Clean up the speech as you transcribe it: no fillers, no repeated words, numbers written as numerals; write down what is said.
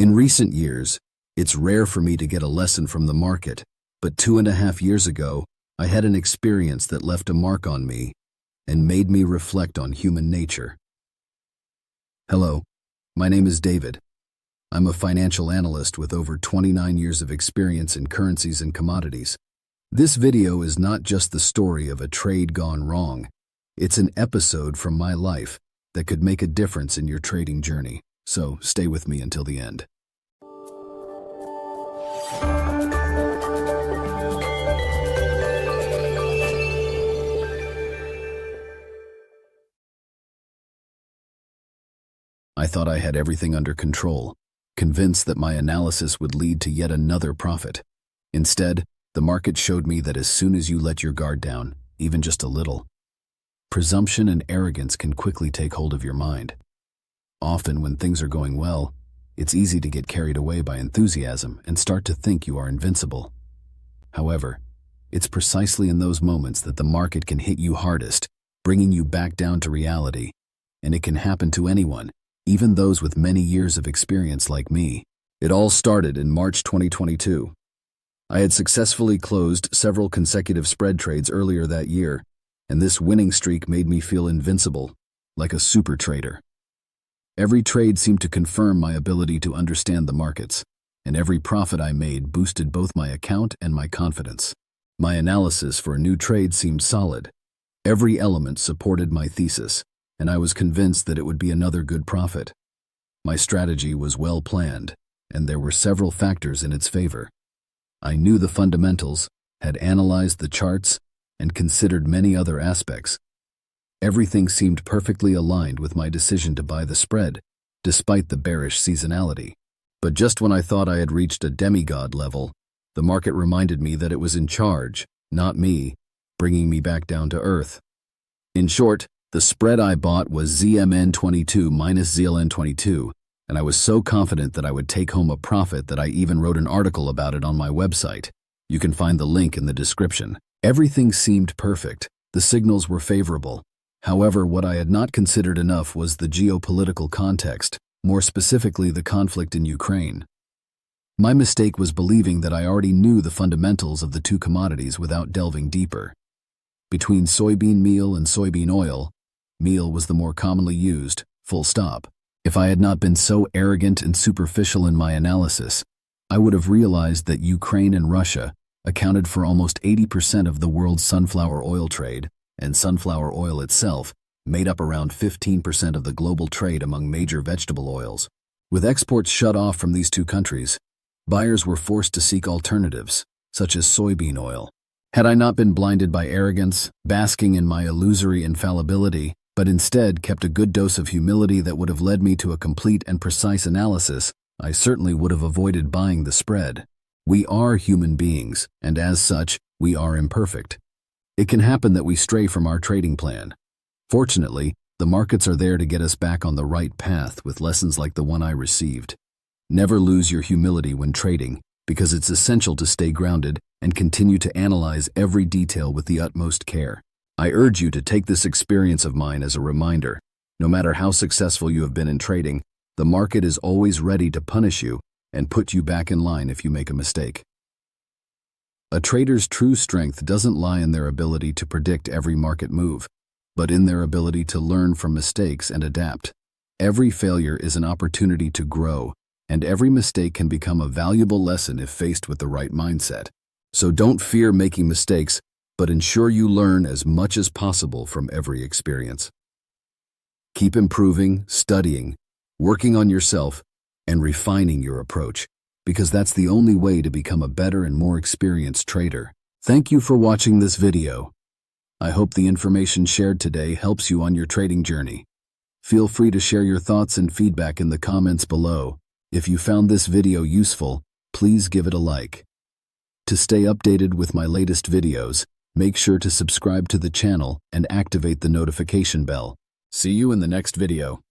In recent years, it's rare for me to get a lesson from the market, but 2.5 years ago, I had an experience that left a mark on me and made me reflect on human nature. Hello, my name is David. I'm a financial analyst with over 29 years of experience in currencies and commodities. This video is not just the story of a trade gone wrong. It's an episode from my life that could make a difference in your trading journey. So stay with me until the end. I thought I had everything under control, convinced that my analysis would lead to yet another profit. Instead, the market showed me that as soon as you let your guard down, even just a little, presumption and arrogance can quickly take hold of your mind. Often when things are going well, it's easy to get carried away by enthusiasm and start to think you are invincible. However, it's precisely in those moments that the market can hit you hardest, bringing you back down to reality. And it can happen to anyone, even those with many years of experience like me. It all started in March 2022. I had successfully closed several consecutive spread trades earlier that year, and this winning streak made me feel invincible, like a super trader. Every trade seemed to confirm my ability to understand the markets, and every profit I made boosted both my account and my confidence. My analysis for a new trade seemed solid. Every element supported my thesis, and I was convinced that it would be another good profit. My strategy was well planned, and there were several factors in its favor. I knew the fundamentals, had analyzed the charts, and considered many other aspects. Everything seemed perfectly aligned with my decision to buy the spread, despite the bearish seasonality. But just when I thought I had reached a demigod level, the market reminded me that it was in charge, not me, bringing me back down to earth. In short, the spread I bought was ZMN22 minus ZLN22, and I was so confident that I would take home a profit that I even wrote an article about it on my website. You can find the link in the description. Everything seemed perfect. The signals were favorable. However, what I had not considered enough was the geopolitical context, more specifically the conflict in Ukraine. My mistake was believing that I already knew the fundamentals of the two commodities without delving deeper. Between soybean meal and soybean oil, meal was the more commonly used, full stop. If I had not been so arrogant and superficial in my analysis, I would have realized that Ukraine and Russia accounted for almost 80% of the world's sunflower oil trade, and sunflower oil itself made up around 15% of the global trade among major vegetable oils. With exports shut off from these two countries, buyers were forced to seek alternatives, such as soybean oil. Had I not been blinded by arrogance, basking in my illusory infallibility, but instead kept a good dose of humility that would have led me to a complete and precise analysis, I certainly would have avoided buying the spread. We are human beings, and as such, we are imperfect. It can happen that we stray from our trading plan. Fortunately, the markets are there to get us back on the right path with lessons like the one I received. Never lose your humility when trading, because it's essential to stay grounded and continue to analyze every detail with the utmost care. I urge you to take this experience of mine as a reminder. No matter how successful you have been in trading, the market is always ready to punish you and put you back in line if you make a mistake. A trader's true strength doesn't lie in their ability to predict every market move, but in their ability to learn from mistakes and adapt. Every failure is an opportunity to grow, and every mistake can become a valuable lesson if faced with the right mindset. So don't fear making mistakes, but ensure you learn as much as possible from every experience. Keep improving, studying, working on yourself, and refining your approach, because that's the only way to become a better and more experienced trader. Thank you for watching this video. I hope the information shared today helps you on your trading journey. Feel free to share your thoughts and feedback in the comments below. If you found this video useful, please give it a like. To stay updated with my latest videos, make sure to subscribe to the channel and activate the notification bell. See you in the next video.